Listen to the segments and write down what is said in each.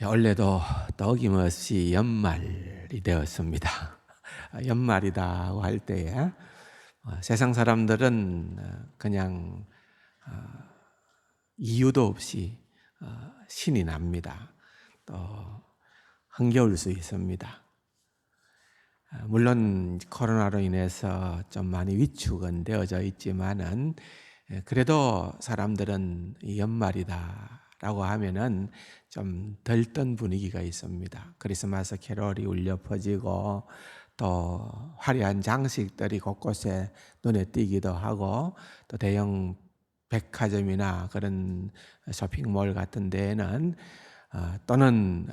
올해도 또 어김없이 연말이 되었습니다. 연말이다고 할 때에 세상 사람들은 그냥 이유도 없이 신이 납니다. 또 흥겨울 수 있습니다. 물론 코로나로 인해서 좀 많이 위축은 되어져 있지만은 그래도 사람들은 이 연말이다라고 하면은 좀 들뜬 분위기가 있습니다. 크리스마스 캐롤이 울려 퍼지고 또 화려한 장식들이 곳곳에 눈에 띄기도 하고 또 대형 백화점이나 그런 쇼핑몰 같은 데에는 또는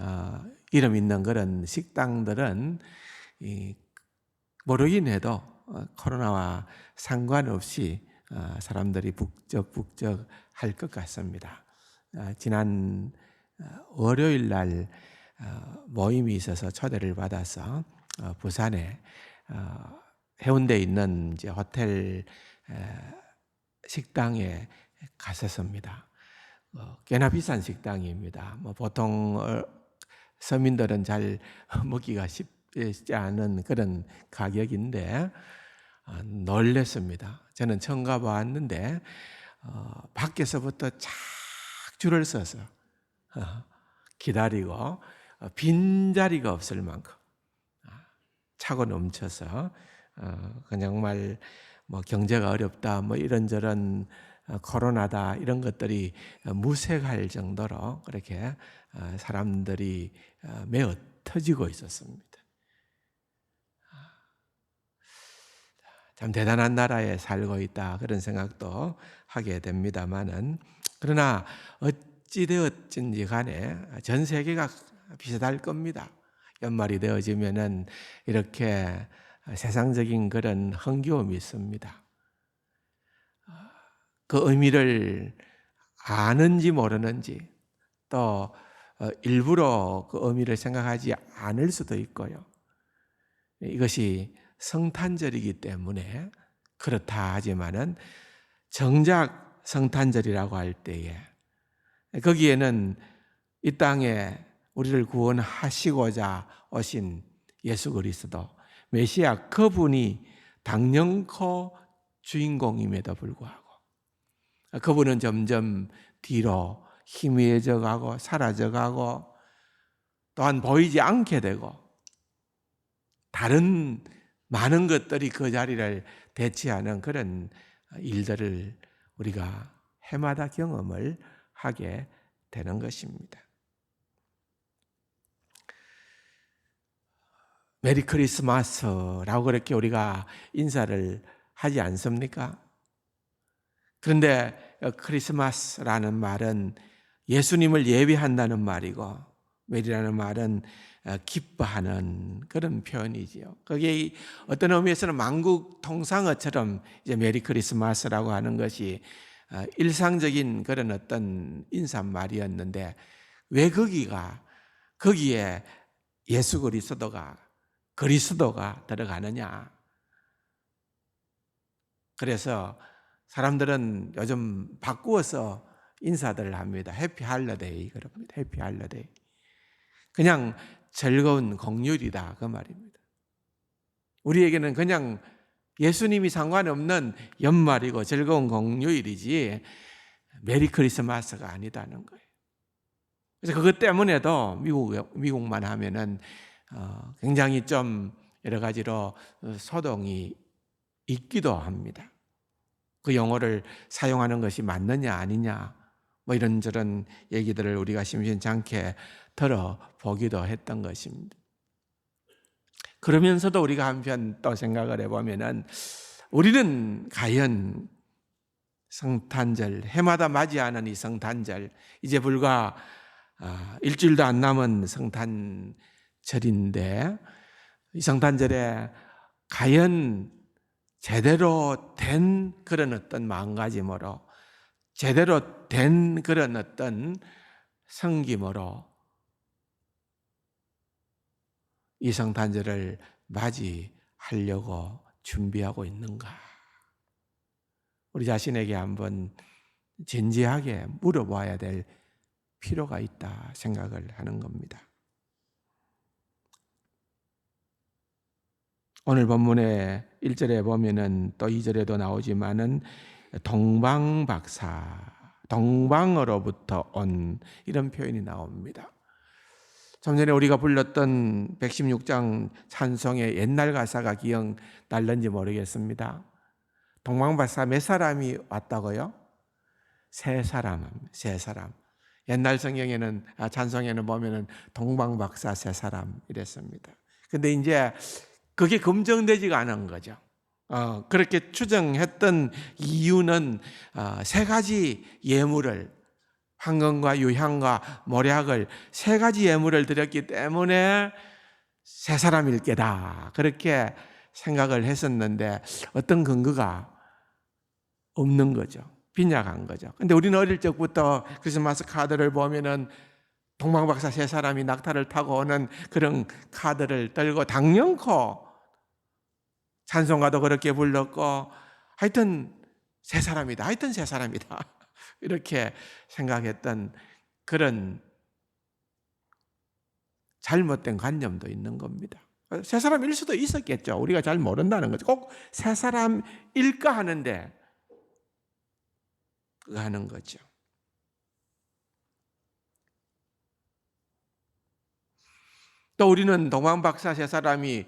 이름 있는 그런 식당들은 모르긴 해도 코로나와 상관없이 사람들이 북적북적 할 것 같습니다. 지난 월요일 날 모임이 있어서 초대를 받아서 부산에 해운대에 있는 이제 호텔 식당에 갔었습니다. 꽤나 비싼 식당입니다. 보통 서민들은 잘 먹기가 쉽지 않은 그런 가격인데 놀랐습니다. 저는 처음 가봤는데 밖에서부터 쫙 줄을 서서 기다리고 빈자리가 없을 만큼 차고 넘쳐서 정말 경제가 어렵다 이런저런 코로나다 이런 것들이 무색할 정도로 그렇게 사람들이 메어 터지고 있었습니다. 참 대단한 나라에 살고 있다 그런 생각도 하게 됩니다만은 그러나 어찌되었든지 간에 전 세계가 비슷할 겁니다. 연말이 되어지면은 이렇게 세상적인 그런 흥겨움이 있습니다. 그 의미를 아는지 모르는지 또 일부러 그 의미를 생각하지 않을 수도 있고요. 이것이 성탄절이기 때문에 그렇다 하지만은 정작 성탄절이라고 할 때에 거기에는 이 땅에 우리를 구원하시고자 오신 예수 그리스도 메시아 그분이 당연코 주인공임에도 불구하고 그분은 점점 뒤로 희미해져 가고 사라져 가고 또한 보이지 않게 되고 다른 많은 것들이 그 자리를 대체하는 그런 일들을 우리가 해마다 경험을 하게 되는 것입니다. 메리 크리스마스라고 그렇게 우리가 인사를 하지 않습니까? 그런데 크리스마스라는 말은 예수님을 예비한다는 말이고 메리라는 말은 기뻐하는 그런 표현이지요. 그게 어떤 의미에서는 만국 통상어처럼 이제 메리 크리스마스라고 하는 것이 일상적인 그런 어떤 인사말이었는데 왜 거기에 예수 그리스도가 들어가느냐? 그래서 사람들은 요즘 바꾸어서 인사들을 합니다. 해피 할러데이 그럽니다. 해피 할러데이. 그냥 즐거운 공휴일이다 그 말입니다. 우리에게는 그냥 예수님이 상관없는 연말이고 즐거운 공휴일이지 메리 크리스마스가 아니다는 거예요. 그래서 그것 때문에도 미국만 하면은 굉장히 좀 여러 가지로 소동이 있기도 합니다. 그 용어를 사용하는 것이 맞느냐 아니냐 이런저런 얘기들을 우리가 심심찮게 들어보기도 했던 것입니다. 그러면서도 우리가 한편 또 생각을 해보면은 우리는 과연 성탄절, 해마다 맞이하는 이 성탄절, 이제 불과 일주일도 안 남은 성탄절인데 이 성탄절에 과연 제대로 된 그런 어떤 마음가짐으로 제대로 된 그런 어떤 섬김으로 이 성탄절을 맞이하려고 준비하고 있는가? 우리 자신에게 한번 진지하게 물어봐야 될 필요가 있다 생각을 하는 겁니다. 오늘 본문의 1절에 보면은 또 2절에도 나오지만은 동방박사, 동방으로부터 온 이런 표현이 나옵니다. 좀 전에 우리가 불렀던 116장 찬송의 옛날 가사가 기억날는지 모르겠습니다. 동방박사 몇 사람이 왔다고요? 세 사람. 옛날 성경에는 찬송에는 보면은 동방박사 세 사람 이랬습니다. 근데 이제 그게 검증되지가 않은 거죠. 그렇게 추정했던 이유는 세 가지 예물을, 황금과 유향과 모략을 세 가지 예물을 드렸기 때문에 세 사람일 게다 그렇게 생각을 했었는데 어떤 근거가 없는 거죠. 빈약한 거죠. 근데 우리는 어릴 적부터 크리스마스 카드를 보면은 동방박사 세 사람이 낙타를 타고 오는 그런 카드를 들고 당연코 찬송가도 그렇게 불렀고 하여튼 세 사람이다. 이렇게 생각했던 그런 잘못된 관념도 있는 겁니다. 세 사람일 수도 있었겠죠. 우리가 잘 모른다는 거죠. 꼭 세 사람일까 하는데 그거 하는 거죠. 또 우리는 동방박사 세 사람이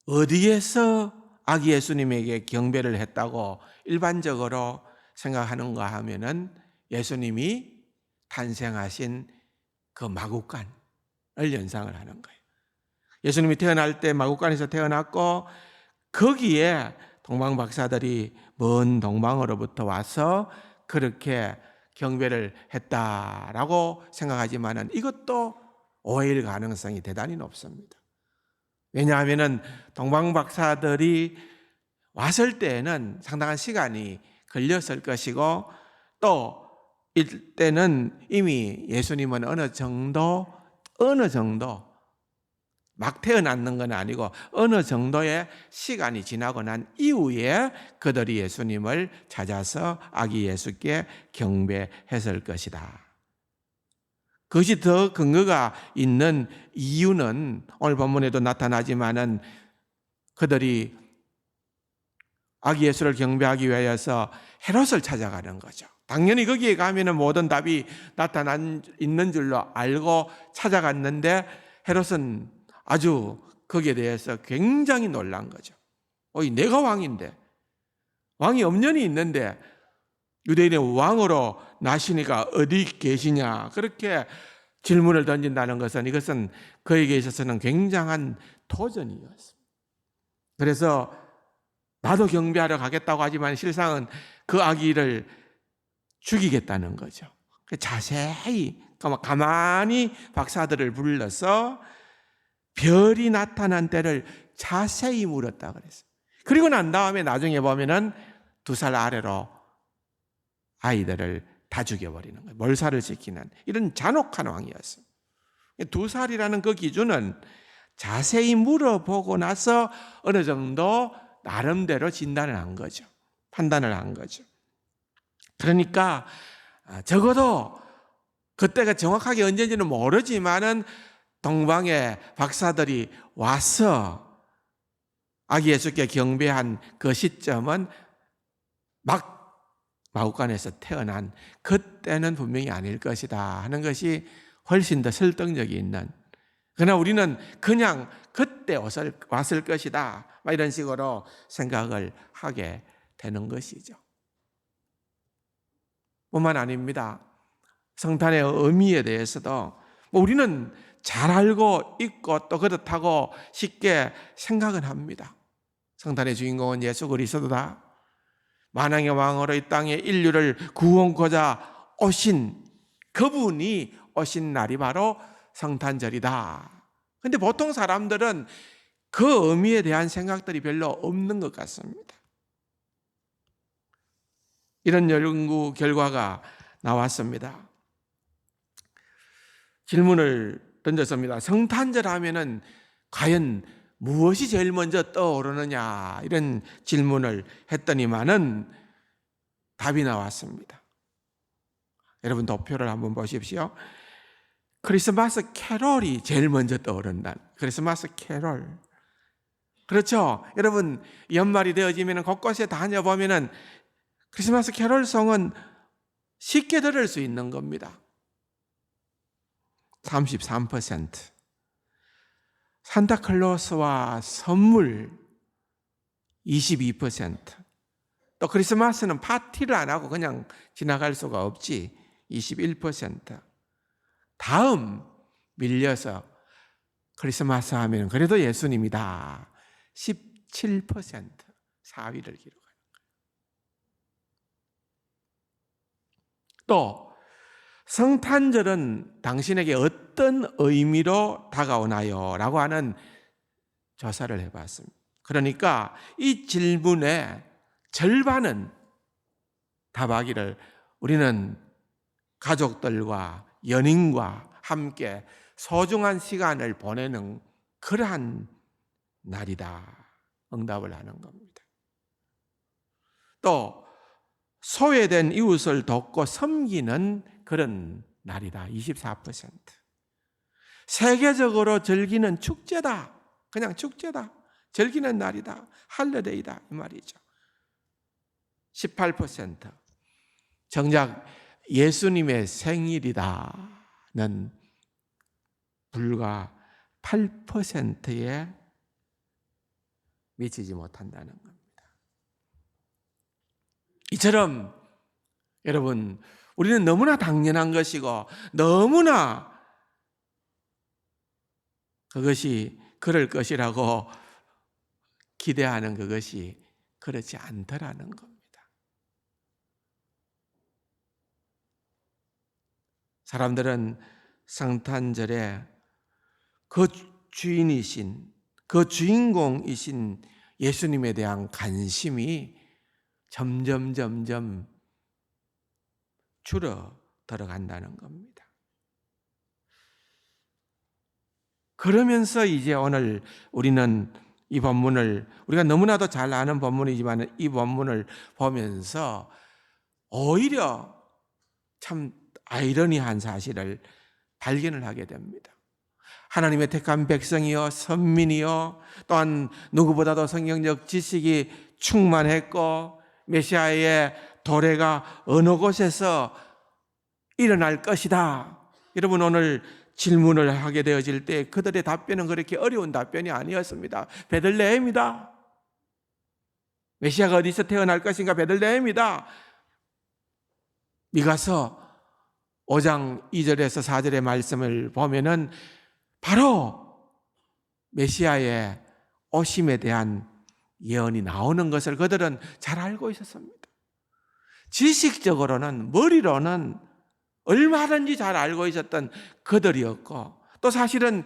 어디에서 아기 예수님에게 경배를 했다고 일반적으로 생각하는가 하면은 예수님이 탄생하신 그 마구간을 연상을 하는 거예요. 예수님이 태어날 때 마구간에서 태어났고 거기에 동방박사들이 먼 동방으로부터 와서 그렇게 경배를 했다라고 생각하지만은 이것도 오해일 가능성이 대단히 높습니다. 왜냐하면은 동방박사들이 왔을 때에는 상당한 시간이 걸렸을 것이고 또 이때는 이미 예수님은 어느 정도 막 태어났는 건 아니고 어느 정도의 시간이 지나고 난 이후에 그들이 예수님을 찾아서 아기 예수께 경배했을 것이다. 그것이 더 근거가 있는 이유는 오늘 본문에도 나타나지만은 그들이 아기 예수를 경배하기 위하여서 헤롯을 찾아가는 거죠. 당연히 거기에 가면은 모든 답이 나타난 있는 줄로 알고 찾아갔는데 헤롯은 아주 거기에 대해서 굉장히 놀란 거죠. 내가 왕인데, 왕이 엄연히 있는데 유대인의 왕으로 나시니까 어디 계시냐 그렇게 질문을 던진다는 것은 이것은 그에게 있어서는 굉장한 도전이었습니다. 그래서 나도 경배하러 가겠다고 하지만 실상은 그 아기를 죽이겠다는 거죠. 자세히 가만히 박사들을 불러서 별이 나타난 때를 자세히 물었다 그랬어요. 그리고 난 다음에 나중에 보면은 2살 아래로 아이들을 다 죽여버리는 거예요. 몰살을 시키는 이런 잔혹한 왕이었어요. 2살이라는 그 기준은 자세히 물어보고 나서 어느 정도 나름대로 진단을 한 거죠. 판단을 한 거죠. 그러니까 적어도 그때가 정확하게 언제인지는 모르지만은 동방의 박사들이 와서 아기 예수께 경배한 그 시점은 막 마구간에서 태어난 그때는 분명히 아닐 것이다 하는 것이 훨씬 더 설득력이 있는, 그러나 우리는 그냥 그때 왔을 것이다 이런 식으로 생각을 하게 되는 것이죠. 뿐만 아닙니다. 성탄의 의미에 대해서도 우리는 잘 알고 있고 또 그렇다고 쉽게 생각은 합니다. 성탄의 주인공은 예수 그리스도다. 만왕의 왕으로 이 땅에 인류를 구원코자 오신 그분이 오신 날이 바로 성탄절이다. 그런데 보통 사람들은 그 의미에 대한 생각들이 별로 없는 것 같습니다. 이런 연구 결과가 나왔습니다. 질문을 던졌습니다. 성탄절 하면은 과연 무엇이 제일 먼저 떠오르느냐 이런 질문을 했더니만은 답이 나왔습니다. 여러분 도표를 한번 보십시오. 크리스마스 캐롤이 제일 먼저 떠오른다. 크리스마스 캐롤. 그렇죠? 여러분 연말이 되어지면 곳곳에 다녀보면 크리스마스 캐롤송은 쉽게 들을 수 있는 겁니다. 33%. 산타클로스와 선물 22%. 또 크리스마스는 파티를 안 하고 그냥 지나갈 수가 없지 21%. 다음 밀려서 크리스마스 하면 그래도 예수님이다 17% 4위를 기록하는 거예요. 또 성탄절은 당신에게 어떤 의미로 다가오나요? 라고 하는 조사를 해봤습니다. 그러니까 이 질문의 절반은 답하기를 우리는 가족들과 연인과 함께 소중한 시간을 보내는 그러한 날이다. 응답을 하는 겁니다. 또 소외된 이웃을 돕고 섬기는 그런 날이다. 24%. 세계적으로 즐기는 축제다. 그냥 축제다. 즐기는 날이다. 할리데이다. 이 말이죠. 18%. 정작 예수님의 생일이다는 불과 8%에 미치지 못한다는 겁니다. 이처럼 여러분 우리는 너무나 당연한 것이고 너무나 그것이 그럴 것이라고 기대하는 그것이 그렇지 않더라는 겁니다. 사람들은 성탄절에 그 주인이신, 그 주인공이신 예수님에 대한 관심이 점점 줄어 들어간다는 겁니다. 그러면서 이제 오늘 우리는 이 본문을 우리가 너무나도 잘 아는 본문이지만 이 본문을 보면서 오히려 참 아이러니한 사실을 발견을 하게 됩니다. 하나님의 택한 백성이요 선민이요 또한 누구보다도 성경적 지식이 충만했고 메시아의 도래가 어느 곳에서 일어날 것이다. 여러분 오늘 질문을 하게 되어질 때 그들의 답변은 그렇게 어려운 답변이 아니었습니다. 베들레헴이다. 메시아가 어디서 태어날 것인가? 베들레헴이다. 미가서 5장 2절에서 4절의 말씀을 보면은 바로 메시아의 오심에 대한 예언이 나오는 것을 그들은 잘 알고 있었습니다. 지식적으로는 머리로는 얼마든지 잘 알고 있었던 그들이었고 또 사실은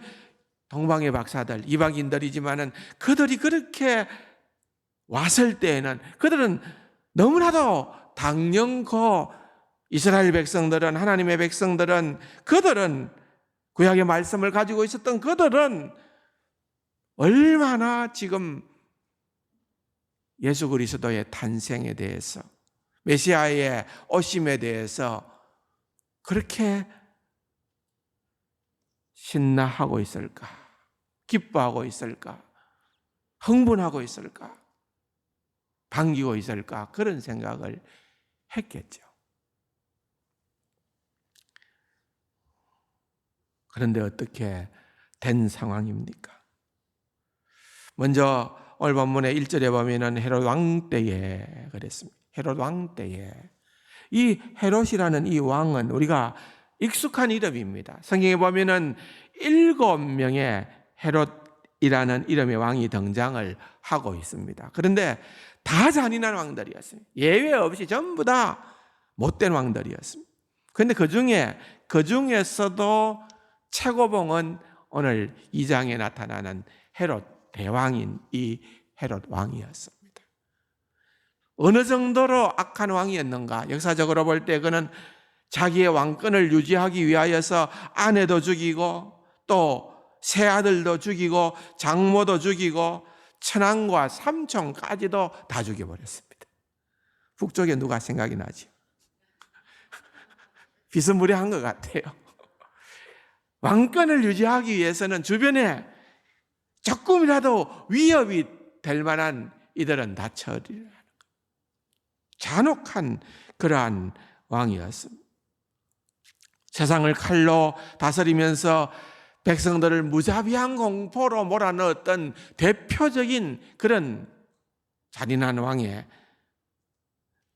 동방의 박사들 이방인들이지만은 그들이 그렇게 왔을 때에는 그들은 너무나도 당연코 이스라엘 백성들은 하나님의 백성들은 그들은 구약의 말씀을 가지고 있었던 그들은 얼마나 지금 예수 그리스도의 탄생에 대해서 메시아의 오심에 대해서 그렇게 신나하고 있을까? 기뻐하고 있을까? 흥분하고 있을까? 반기고 있을까? 그런 생각을 했겠죠. 그런데 어떻게 된 상황입니까? 먼저 오늘 본문의 1절에 보면은 헤롯 왕 때에 그랬습니다. 헤롯 왕 때에. 이 헤롯이라는 이 왕은 우리가 익숙한 이름입니다. 성경에 보면은 7명의 헤롯이라는 이름의 왕이 등장을 하고 있습니다. 그런데 다 잔인한 왕들이었습니다. 예외 없이 전부 다 못된 왕들이었습니다. 그런데 그중에서도 최고봉은 오늘 2장에 나타나는 헤롯 대왕인 이 헤롯 왕이었습니다. 어느 정도로 악한 왕이었는가? 역사적으로 볼 때 그는 자기의 왕권을 유지하기 위하여서 아내도 죽이고 또 새 아들도 죽이고 장모도 죽이고 천왕과 삼촌까지도 다 죽여버렸습니다. 북쪽에 누가 생각이 나지? 비스무리한 것 같아요. 왕권을 유지하기 위해서는 주변에 조금이라도 위협이 될 만한 이들은 다 처리를 하는 거예요. 잔혹한 그러한 왕이었습니다. 세상을 칼로 다스리면서 백성들을 무자비한 공포로 몰아넣었던 대표적인 그런 잔인한 왕의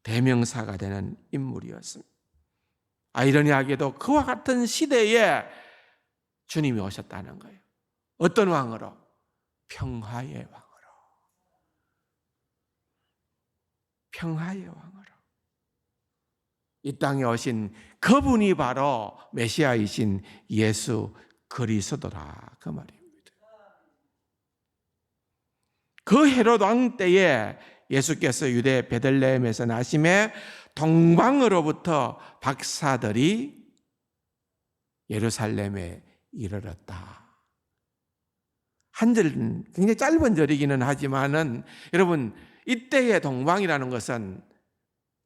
대명사가 되는 인물이었습니다. 아이러니하게도 그와 같은 시대에 주님이 오셨다는 거예요. 어떤 왕으로? 평화의 왕으로. 평화의 왕으로. 이 땅에 오신 그분이 바로 메시아이신 예수 그리스도라 그 말입니다. 그 헤롯 왕 때에 예수께서 유대 베들레헴에서 나심에 동방으로부터 박사들이 예루살렘에 이르렀다. 한 절은 굉장히 짧은 절이기는 하지만은 여러분 이때의 동방이라는 것은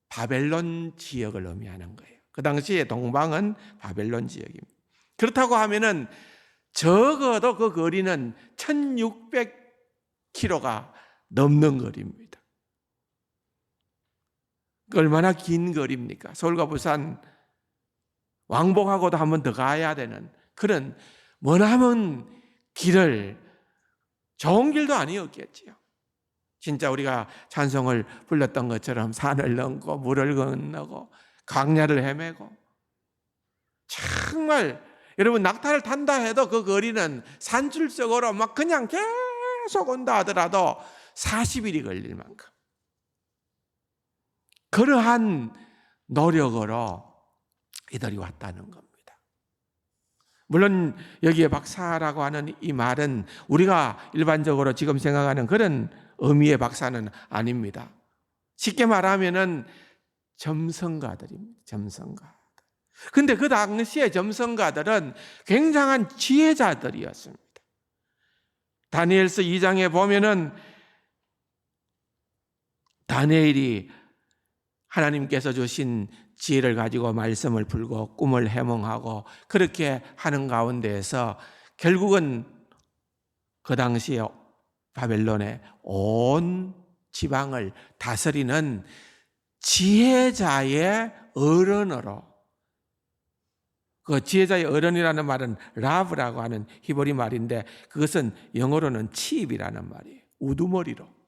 바벨론 지역을 의미하는 거예요. 그 당시에 동방은 바벨론 지역입니다. 그렇다고 하면은 적어도 그 거리는 1600km가 넘는 거리입니다. 얼마나 긴 거리입니까? 서울과 부산 왕복하고도 한 번 더 가야 되는 그런 머나먼 길을 좋은 길도 아니었겠지요. 진짜 우리가 찬송을 불렀던 것처럼 산을 넘고 물을 건너고 광야를 헤매고 정말 여러분 낙타를 탄다 해도 그 거리는 산줄적으로 막 그냥 계속 온다 하더라도 40일이 걸릴 만큼 그러한 노력으로 이들이 왔다는 겁니다. 물론 여기에 박사라고 하는 이 말은 우리가 일반적으로 지금 생각하는 그런 의미의 박사는 아닙니다. 쉽게 말하면은 점성가들입니다. 점성가. 근데 그 당시의 점성가들은 굉장한 지혜자들이었습니다. 다니엘서 2장에 보면은 다니엘이 하나님께서 주신 지혜를 가지고 말씀을 풀고 꿈을 해몽하고 그렇게 하는 가운데에서 결국은 그 당시에 바벨론의 온 지방을 다스리는 지혜자의 어른으로, 그 지혜자의 어른이라는 말은 라브라고 하는 히브리 말인데 그것은 영어로는 칩이라는 말이에요. 우두머리로.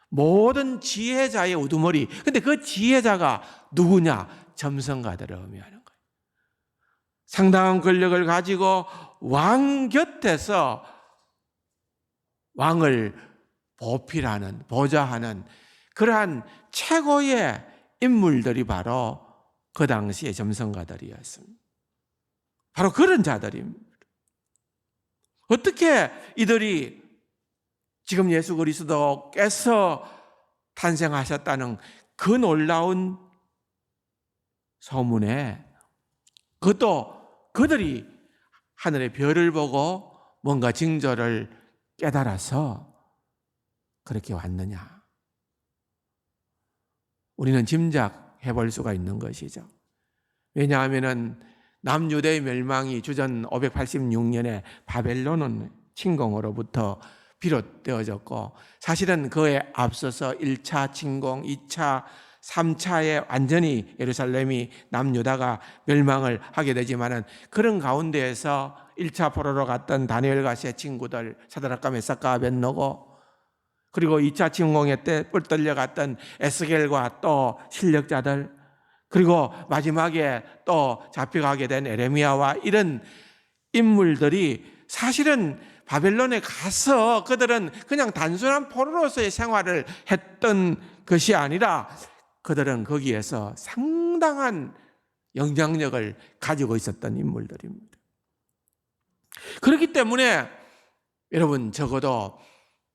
모든 지혜자의 우두머리. 근데 그 지혜자가 누구냐? 점성가들을 의미하는 거예요. 상당한 권력을 가지고 왕 곁에서 왕을 보필하는, 보좌하는 그러한 최고의 인물들이 바로 그 당시의 점성가들이었습니다. 바로 그런 자들입니다. 어떻게 이들이 지금 예수 그리스도께서 탄생하셨다는 그 놀라운 소문에 그것도 그들이 하늘의 별을 보고 뭔가 징조를 깨달아서 그렇게 왔느냐? 우리는 짐작해 볼 수가 있는 것이죠. 왜냐하면 남유대의 멸망이 주전 586년에 바벨론 침공으로부터 비롯되어졌고 사실은 그에 앞서서 1차 침공, 2차, 3차에 완전히 예루살렘이 남유다가 멸망을 하게 되지만은 그런 가운데에서 1차 포로로 갔던 다니엘과 세 친구들 사드락과 메삭과 아벳느고 그리고 2차 침공의 때 뿔 떨려갔던 에스겔과 또 실력자들 그리고 마지막에 또 잡혀가게 된 에레미야와 이런 인물들이 사실은 바벨론에 가서 그들은 그냥 단순한 포로로서의 생활을 했던 것이 아니라 그들은 거기에서 상당한 영향력을 가지고 있었던 인물들입니다. 그렇기 때문에 여러분 적어도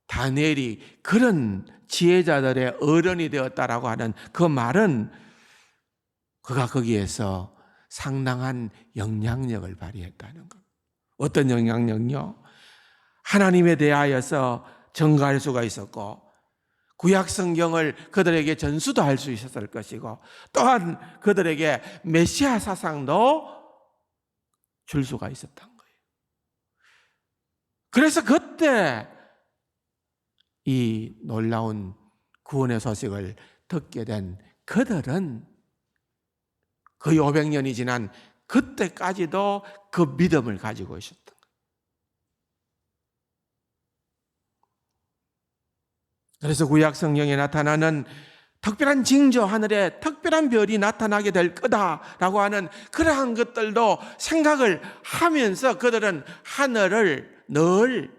다니엘이 그런 지혜자들의 어른이 되었다라고 하는 그 말은 그가 거기에서 상당한 영향력을 발휘했다는 것. 어떤 영향력요? 하나님에 대하여서 증거할 수가 있었고 구약 성경을 그들에게 전수도 할 수 있었을 것이고 또한 그들에게 메시아 사상도 줄 수가 있었던 거예요. 그래서 그때 이 놀라운 구원의 소식을 듣게 된 그들은 거의 500년이 지난 그때까지도 그 믿음을 가지고 있었던 거예요. 그래서 구약 성경에 나타나는 특별한 징조, 하늘에 특별한 별이 나타나게 될 거다라고 하는 그러한 것들도 생각을 하면서 그들은 하늘을 늘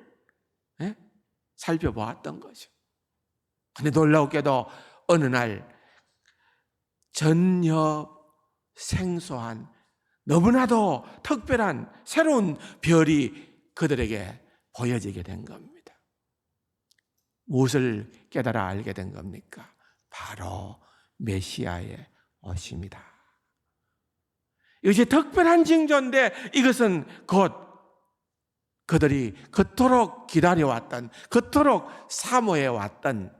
살펴보았던 거죠. 근데 놀랍게도 어느 날 전혀 생소한 너무나도 특별한 새로운 별이 그들에게 보여지게 된 겁니다. 무엇을 깨달아 알게 된 겁니까? 바로 메시아의 오심이다. 이것이 특별한 징조인데 이것은 곧 그들이 그토록 기다려왔던, 그토록 사모해왔던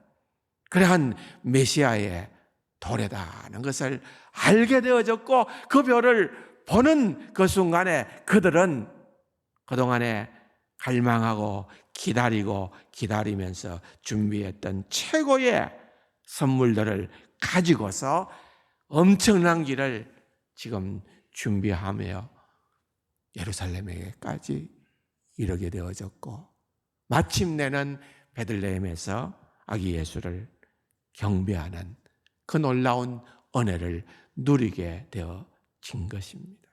그러한 메시아의 도래다는 것을 알게 되어졌고 그 별을 보는 그 순간에 그들은 그동안에 갈망하고 기다리고 기다리면서 준비했던 최고의 선물들을 가지고서 엄청난 길을 지금 준비하며 예루살렘에까지 이르게 되어졌고 마침내는 베들레헴에서 아기 예수를 경배하는 그 놀라운 은혜를 누리게 되어진 것입니다.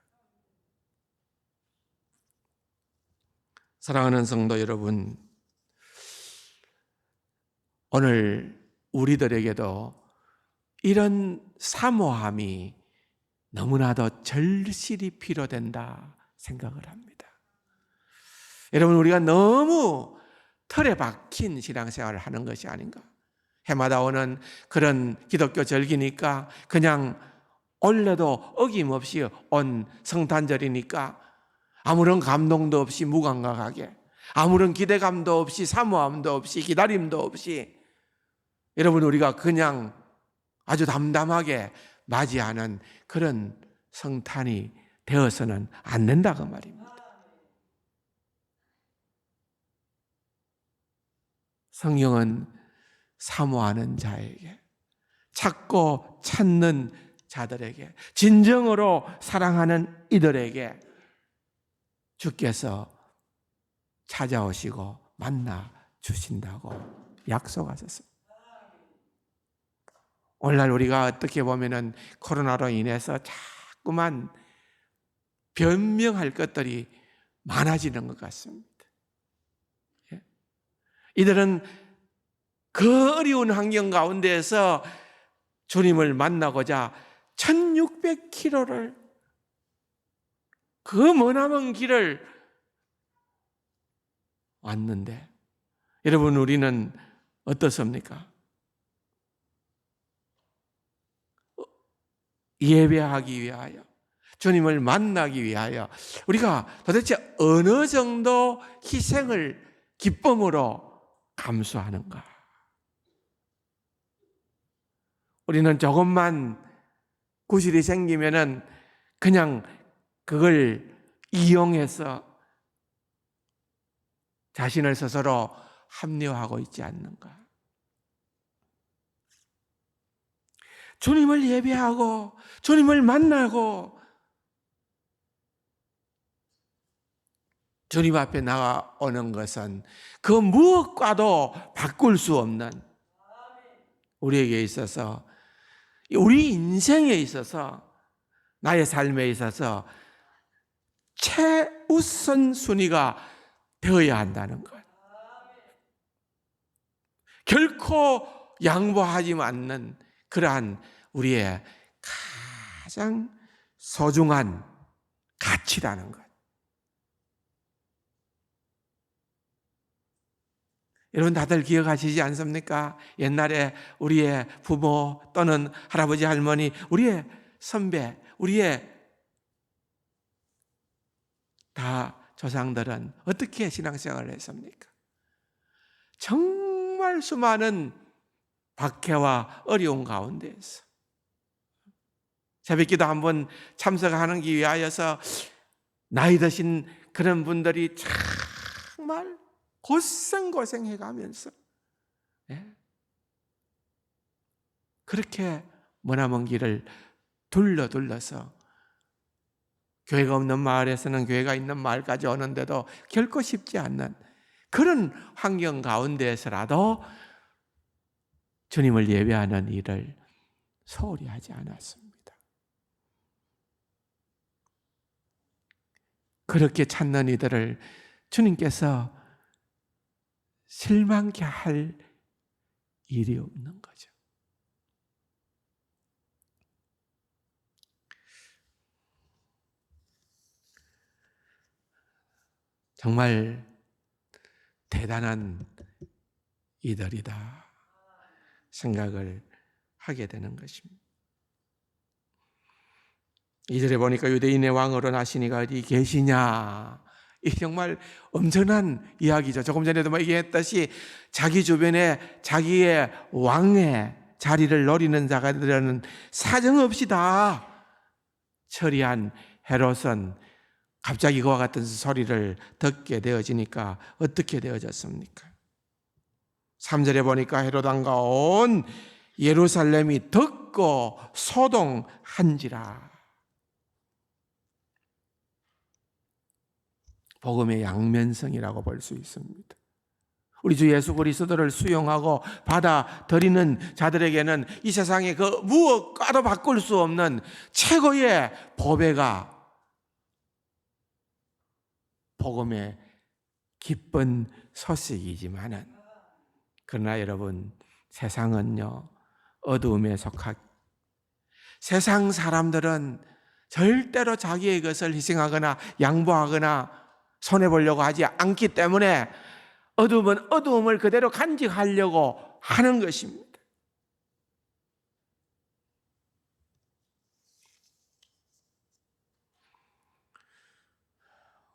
사랑하는 성도 여러분, 오늘 우리들에게도 이런 사모함이 너무나도 절실히 필요된다 생각을 합니다. 여러분, 우리가 너무 틀에 박힌 신앙생활을 하는 것이 아닌가. 해마다 오는 그런 기독교 절기니까 그냥 올해도 어김없이 온 성탄절이니까 아무런 감동도 없이 무감각하게, 아무런 기대감도 없이 사모함도 없이 기다림도 없이 여러분 우리가 그냥 아주 담담하게 맞이하는 그런 성탄이 되어서는 안 된다 그 말입니다. 성령은 사모하는 자에게, 찾고 찾는 자들에게, 진정으로 사랑하는 이들에게 주께서 찾아오시고 만나 주신다고 약속하셨습니다. 오늘날 우리가 어떻게 보면은 코로나로 인해서 자꾸만 변명할 것들이 많아지는 것 같습니다. 이들은 그 어려운 환경 가운데에서 주님을 만나고자 1600km를 그 머나먼 길을 왔는데 여러분 우리는 어떻습니까? 예배하기 위하여, 주님을 만나기 위하여 우리가 도대체 어느 정도 희생을 기쁨으로 감수하는가? 우리는 조금만 구실이 생기면은 그냥 그걸 이용해서 자신을 스스로 합리화하고 있지 않는가? 주님을 예배하고 주님을 만나고 주님 앞에 나아오는 것은 그 무엇과도 바꿀 수 없는 우리에게 있어서, 우리 인생에 있어서, 나의 삶에 있어서 최우선 순위가 되어야 한다는 것. 결코 양보하지 않는 그러한 우리의 가장 소중한 가치라는 것. 여러분 다들 기억하시지 않습니까? 옛날에 우리의 부모 또는 할아버지 할머니, 우리의 선배, 우리의 다 조상들은 어떻게 신앙생활을 했습니까? 정말 수많은 박해와 어려운 가운데에서 새벽기도 한번 참석하기 위하여서 나이 드신 그런 분들이 정말 고생고생해 가면서 그렇게 머나먼 길을 둘러서 교회가 없는 마을에서는 교회가 있는 마을까지 오는데도 결코 쉽지 않는 그런 환경 가운데에서라도 주님을 예배하는 일을 소홀히 하지 않았습니다. 그렇게 찾는 이들을 주님께서 실망케 할 일이 없는 거죠. 정말 대단한 이들이다 생각을 하게 되는 것입니다. 2절에 보니까 유대인의 왕으로 나시니가 어디 계시냐. 이 정말 엄청난 이야기죠. 조금 전에도 얘기했듯이 자기 주변에 자기의 왕의 자리를 노리는 자들은 사정없이 다 처리한 헤롯은 갑자기 그와 같은 소리를 듣게 되어지니까 어떻게 되어졌습니까? 3절에 보니까 헤롯 왕과 온 예루살렘이 듣고 소동한지라. 복음의 양면성이라고 볼 수 있습니다. 우리 주 예수 그리스도를 수용하고 받아들이는 자들에게는 이 세상에 그 무엇과도 바꿀 수 없는 최고의 보배가 복음의 기쁜 소식이지만은, 그러나 여러분, 세상은요 어두움에 속한, 세상 사람들은 절대로 자기의 것을 희생하거나 양보하거나 손해보려고 하지 않기 때문에 어두움은 어두움을 그대로 간직하려고 하는 것입니다.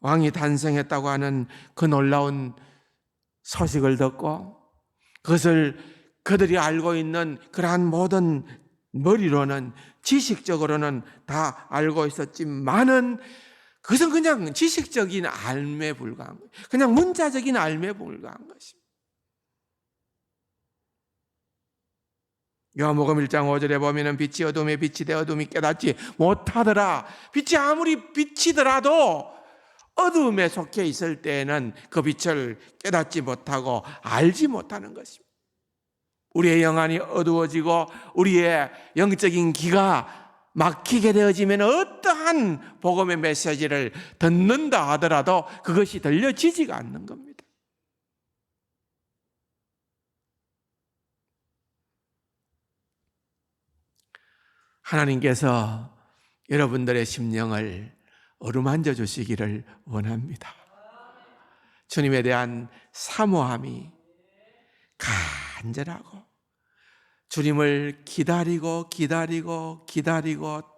왕이 탄생했다고 하는 그 놀라운 소식을 듣고 그것을 그들이 알고 있는 그러한 모든 머리로는, 지식적으로는 다 알고 있었지만은 그것은 그냥 지식적인 알매에 불과한 거예요. 그냥 문자적인 알매에 불과한 것입니다. 요한복음 1장 5절에 보면은 빛이 어둠에 빛이 되어 어둠이 깨닫지 못하더라. 빛이 아무리 비치더라도 어둠에 속해 있을 때에는 그 빛을 깨닫지 못하고 알지 못하는 것입니다. 우리의 영안이 어두워지고 우리의 영적인 귀가 막히게 되어지면 어떠한 복음의 메시지를 듣는다 하더라도 그것이 들려지지가 않는 겁니다. 하나님께서 여러분들의 심령을 어루만져 주시기를 원합니다. 주님에 대한 사모함이 간절하고 주님을 기다리고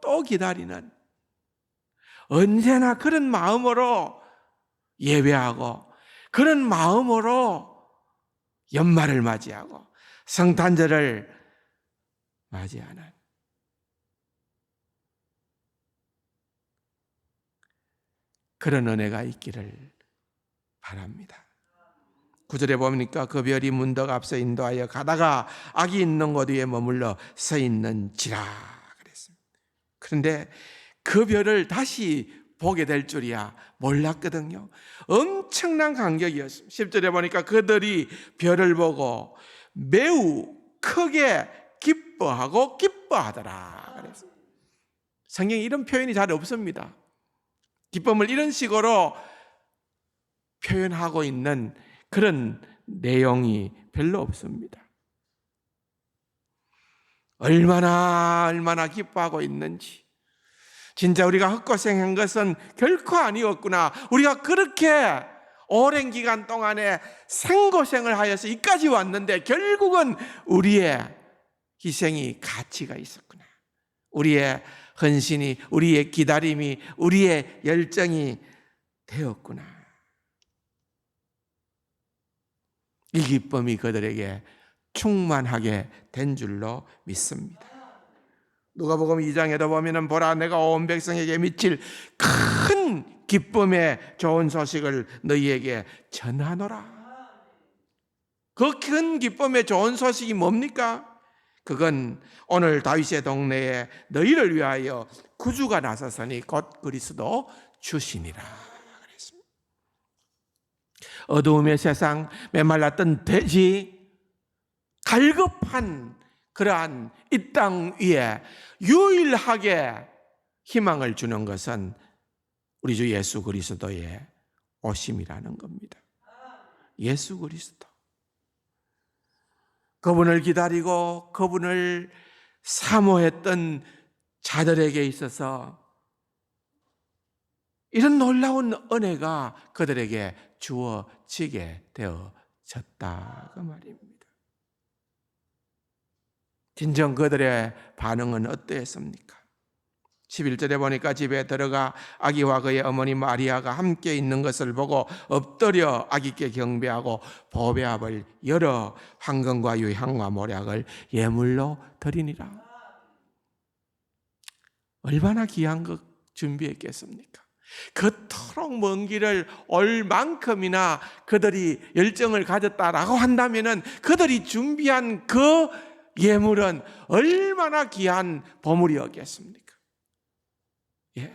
또 기다리는, 언제나 그런 마음으로 예배하고 그런 마음으로 연말을 맞이하고 성탄절을 맞이하는 그런 은혜가 있기를 바랍니다. 9절에 보니까 그 별이 문덕 앞서 인도하여 가다가 악이 있는 곳 위에 머물러 서 있는지라 그랬습니다. 그런데 그 별을 다시 보게 될 줄이야 몰랐거든요. 엄청난 간격이었습니다. 10절에 보니까 그들이 별을 보고 매우 크게 기뻐하더라 그랬습니다. 성경에 이런 표현이 잘 없습니다. 기쁨을 이런 식으로 표현하고 있는 그런 내용이 별로 없습니다. 얼마나 기뻐하고 있는지, 진짜 우리가 헛고생한 것은 결코 아니었구나, 우리가 그렇게 오랜 기간 동안에 생고생을 하여서 이까지 왔는데 결국은 우리의 희생이 가치가 있었구나, 우리의 헌신이, 우리의 기다림이, 우리의 열정이 되었구나. 이 기쁨이 그들에게 충만하게 된 줄로 믿습니다. 누가복음 2장에도 보면은 보라 내가 온 백성에게 미칠 큰 기쁨의 좋은 소식을 너희에게 전하노라. 그 큰 기쁨의 좋은 소식이 뭡니까? 그건 오늘 다윗의 동네에 너희를 위하여 구주가 나섰으니 곧 그리스도 주시니라 그랬습니다. 어두움의 세상, 메말랐던 대지, 갈급한 그러한 이 땅 위에 유일하게 희망을 주는 것은 우리 주 예수 그리스도의 오심이라는 겁니다. 예수 그리스도. 그분을 기다리고 그분을 사모했던 자들에게 있어서 이런 놀라운 은혜가 그들에게 주어지게 되어졌다 그 말입니다. 진정 그들의 반응은 어떠했습니까? 11절에 보니까 집에 들어가 아기와 그의 어머니 마리아가 함께 있는 것을 보고 엎드려 아기께 경배하고 보배압을 열어 황금과 유향과 모략을 예물로 드리니라. 얼마나 귀한 것 준비했겠습니까? 그토록 먼 길을 올 만큼이나 그들이 열정을 가졌다라고 한다면은 그들이 준비한 그 예물은 얼마나 귀한 보물이었겠습니까? 예.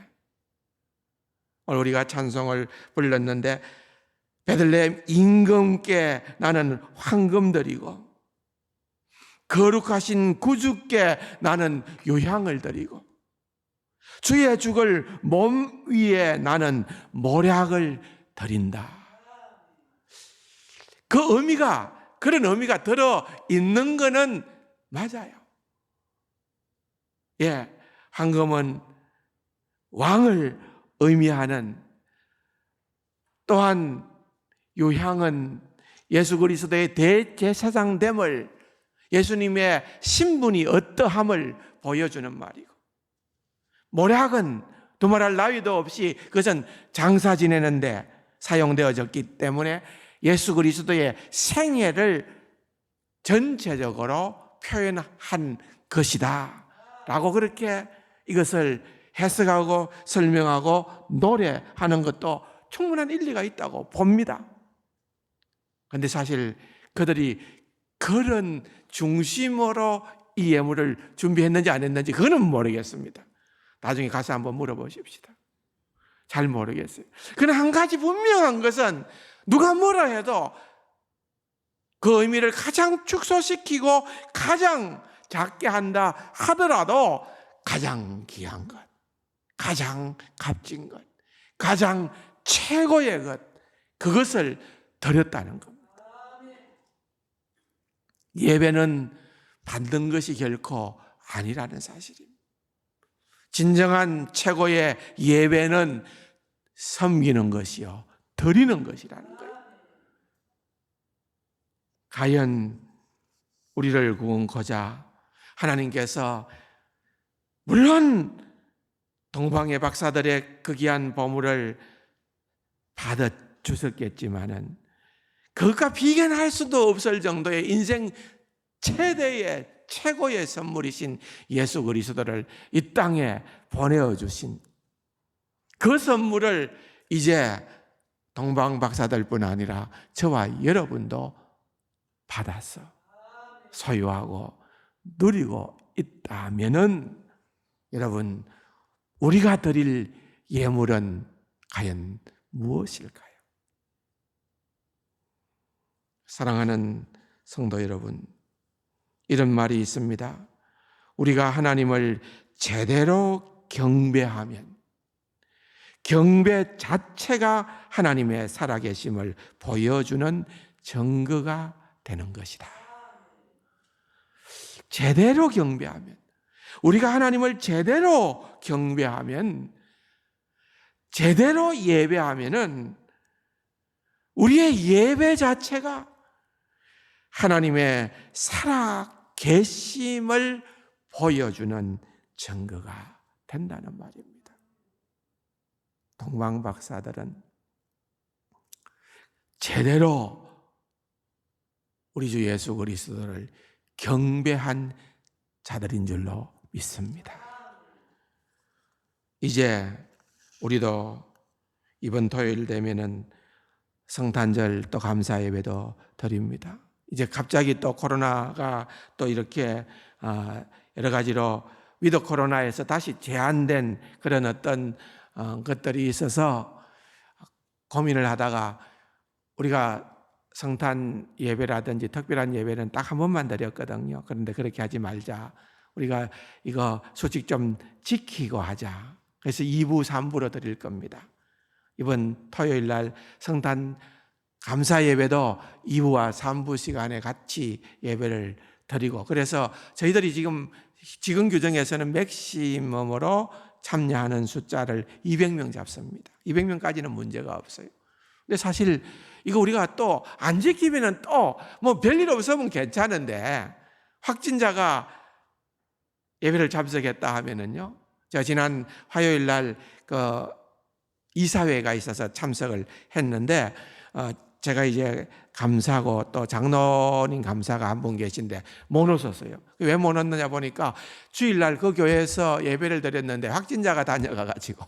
오늘 우리가 찬송을 불렀는데 베들레헴 임금께 나는 황금 드리고 거룩하신 구주께 나는 유향을 드리고 주의 죽을 몸 위에 나는 모략을 드린다. 그 의미가 그런 의미가 들어 있는 거는 맞아요. 예, 황금은 왕을 의미하는, 또한 유향은 예수 그리스도의 대제사장됨을, 예수님의 신분이 어떠함을 보여주는 말이고, 모략은 두말할 나위도 없이 그것은 장사 지내는데 사용되어졌기 때문에 예수 그리스도의 생애를 전체적으로 표현한 것이다 라고 그렇게 이것을 해석하고 설명하고 노래하는 것도 충분한 일리가 있다고 봅니다. 그런데 사실 그들이 그런 중심으로 이 예물을 준비했는지 안 했는지 그거는 모르겠습니다. 나중에 가서 한번 물어보십시다. 잘 모르겠어요. 그러나 한 가지 분명한 것은 누가 뭐라 해도 그 의미를 가장 축소시키고 가장 작게 한다 하더라도 가장 귀한 것, 가장 값진 것, 가장 최고의 것, 그것을 드렸다는 겁니다. 예배는 받는 것이 결코 아니라는 사실입니다. 진정한 최고의 예배는 섬기는 것이요, 드리는 것이라는 거예요. 과연 우리를 구원코자 하나님께서 물론 동방의 박사들의 그 귀한 보물을 받아 주셨겠지만은 그것과 비견할 수도 없을 정도의 인생 최대의 최고의 선물이신 예수 그리스도를 이 땅에 보내어 주신 그 선물을 이제 동방 박사들뿐 아니라 저와 여러분도 받아서 소유하고 누리고 있다면은 여러분, 우리가 드릴 예물은 과연 무엇일까요? 사랑하는 성도 여러분, 이런 말이 있습니다. 우리가 하나님을 제대로 경배하면 경배 자체가 하나님의 살아계심을 보여주는 증거가 되는 것이다. 제대로 경배하면, 우리가 하나님을 제대로 경배하면, 제대로 예배하면은 우리의 예배 자체가 하나님의 살아계심을 보여주는 증거가 된다는 말입니다. 동방 박사들은 제대로 우리 주 예수 그리스도를 경배한 자들인 줄로 믿습니다. 이제 우리도 이번 토요일 되면은 성탄절 또 감사 예배도 드립니다. 이제 갑자기 또 코로나가 또 이렇게 여러 가지로 위드 코로나에서 다시 제한된 그런 어떤 것들이 있어서 고민을 하다가 우리가 성탄 예배라든지 특별한 예배는 딱 한 번만 드렸거든요. 그런데 그렇게 하지 말자. 우리가 이거 수칙 좀 지키고 하자. 그래서 2부, 3부로 드릴 겁니다. 이번 토요일 날 성탄 감사 예배도 2부와 3부 시간에 같이 예배를 드리고, 그래서 저희들이 지금 규정에서는 맥시멈으로 참여하는 숫자를 200명 잡습니다. 200명까지는 문제가 없어요. 근데 사실 이거 우리가 또 안 지키면은 또 뭐 별일 없으면 괜찮은데, 확진자가 예배를 참석했다 하면은요, 제가 지난 화요일 날 이사회가 있어서 참석을 했는데, 제가 이제 감사하고 또 장로님 감사가 한 분 계신데 못 오셨어요. 왜 못 왔느냐 보니까 주일날 그 교회에서 예배를 드렸는데 확진자가 다녀가가지고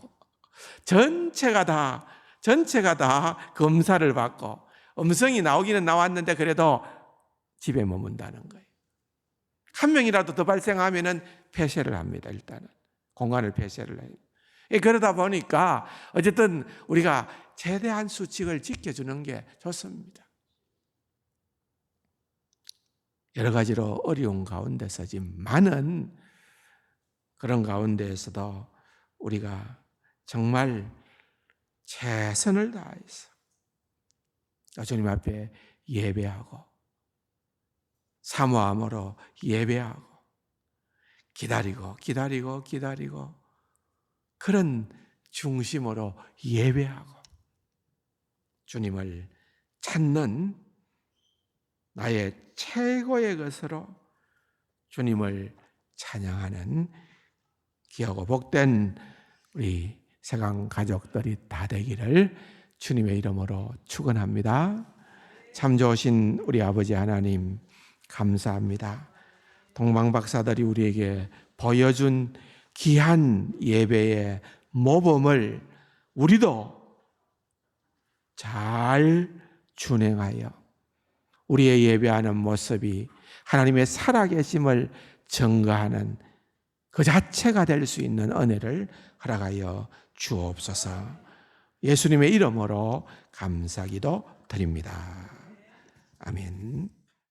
전체가 다 검사를 받고 음성이 나오기는 나왔는데 그래도 집에 머문다는 거예요. 한 명이라도 더 발생하면은 폐쇄를 합니다. 일단은 공간을 폐쇄를 해요. 그러다 보니까 어쨌든 우리가 최대한 수칙을 지켜주는 게 좋습니다. 여러 가지로 어려운 가운데서지만은 그런 가운데에서도 우리가 정말 최선을 다해서 주님 앞에 예배하고 사모함으로 예배하고 기다리고 그런 중심으로 예배하고 주님을 찾는 나의 최고의 것으로 주님을 찬양하는 귀하고 복된 우리 세강 가족들이 다 되기를 주님의 이름으로 축원합니다. 참 좋으신 우리 아버지 하나님 감사합니다. 동방 박사들이 우리에게 보여준 귀한 예배의 모범을 우리도 잘 준행하여 우리의 예배하는 모습이 하나님의 살아계심을 증거하는 그 자체가 될 수 있는 은혜를 허락하여 주옵소서. 예수님의 이름으로 감사기도 드립니다. 아멘.